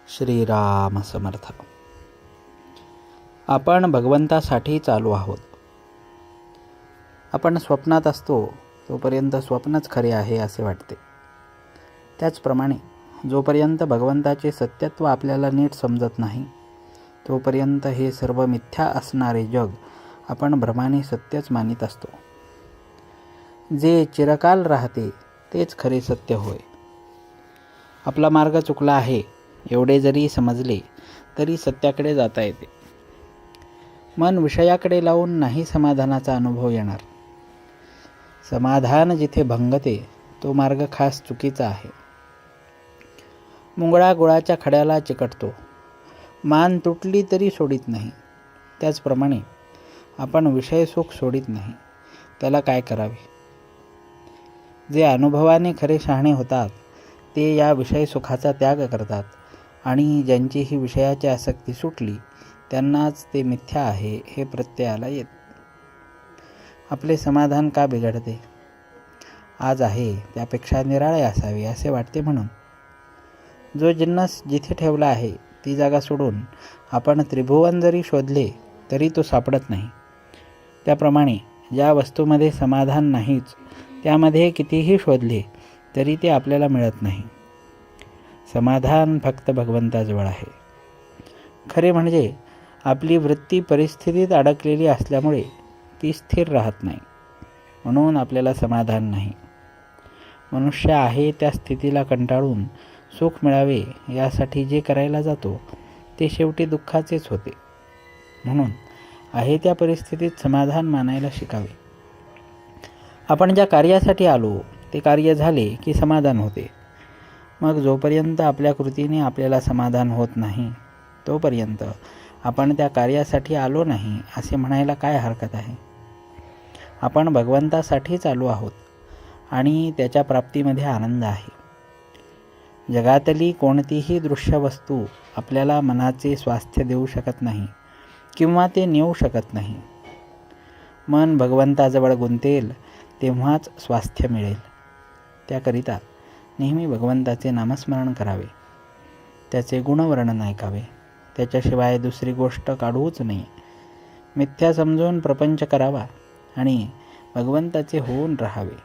श्रीराम समर्थ. आपण भगवंतासाठी चालू आहोत. आपण स्वप्नात असतो तोपर्यंत स्वप्नच खरे आहे असे वाटते. त्याचप्रमाणे जोपर्यंत भगवंताचे सत्यत्व आपल्याला नीट समजत नाही तोपर्यंत हे सर्व मिथ्या असणारे जग आपण भ्रमाने सत्यच मानित असतो. जे चिरकाल राहते तेच खरे सत्य होय. आपला मार्ग चुकला आहे एवढे जरी समजले तरी सत्याकडे जाता येते. मन विषयाकडे लावून नाही समाधानाचा अनुभव येणार. समाधान जिथे भंगते तो मार्ग खास चुकीचा आहे. मुंगळा गुळाच्या खड्याला चिकटतो. मान तुटली तरी सोडित नाही. त्याचप्रमाणे आपण विषय सुख सोडित नाही. त्याला काय करावे? जे अनुभवाने खरे शहाणे होतात ते या विषय सुखाचा त्याग करतात आणि ज्यांची ही विषयाची आसक्ती सुटली त्यांनाच ते मिथ्या आहे हे प्रत्ययाला येत. आपले समाधान का बिघडते? आज आहे त्यापेक्षा निराळे असावे असे वाटते म्हणून. जो जिन्नस जिथे ठेवला आहे ती जागा सोडून आपण त्रिभुवन जरी शोधले तरी तो सापडत नाही. त्याप्रमाणे ज्या वस्तूमध्ये समाधान नाहीच त्यामध्ये कितीही शोधले तरी ते आपल्याला मिळत नाही. समाधान फक्त भगवंताजवळ आहे. खरे म्हणजे आपली वृत्ती परिस्थितीत अडकलेली असल्यामुळे ती स्थिर राहत नाही, म्हणून आपल्याला समाधान नाही. मनुष्य आहे त्या स्थितीला कंटाळून सुख मिळावे यासाठी जे करायला जातो ते शेवटी दुःखाचेच होते. म्हणून आहे त्या परिस्थितीत समाधान मानायला शिकावे. आपण ज्या कार्यासाठी आलो ते कार्य झाले की समाधान होते. मग जोपर्यंत आपल्या कृतीने आपल्याला समाधान होत नाही तोपर्यंत आपण त्या कार्यासाठी आलो नाही असे म्हणायला काय हरकत आहे? आपण भगवंतासाठीच आलो आहोत आणि त्याच्या प्राप्तीमध्ये आनंद आहे. जगातली कोणतीही दृश्य वस्तू आपल्याला मनाचे स्वास्थ्य देऊ शकत नाही किंवा ते नेऊ शकत नाही. मन भगवंताजवळ गुंतेल तेव्हाच स्वास्थ्य मिळेल. त्याकरिता नेहमी भगवंताचे नामस्मरण करावे. त्याचे गुणवर्णन ऐकावे. त्याच्याशिवाय दुसरी गोष्ट काढूच नये. मिथ्या समजून प्रपंच करावा आणि भगवंताचे होऊन राहावे.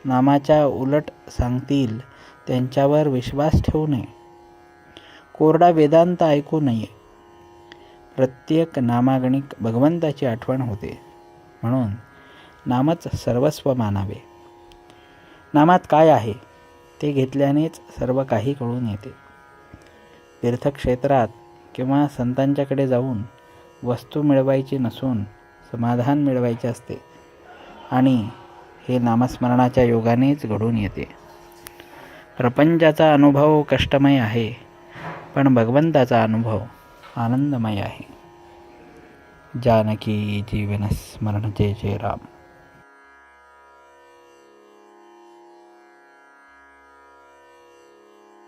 नामाच्या उलट सांगतील त्यांच्यावर विश्वास ठेवू नये. कोरडा वेदांत ऐकू नये. प्रत्येक नामागणिक भगवंताची आठवण होते, म्हणून नामच सर्वस्व मानावे. नामात काय आहे ते घेतल्यानेच सर्व काही कळून येते. तीर्थक्षेत्रात किंवा संतांच्याकडे जाऊन वस्तू मिळवायची नसून समाधान मिळवायचे असते आणि हे नामस्मरणाच्या योगानेच घडून येते. प्रपंचाचा अनुभव कष्टमय आहे पण भगवंताचा अनुभव आनंदमय आहे. जानकी जीवन स्मरण जय जय राम.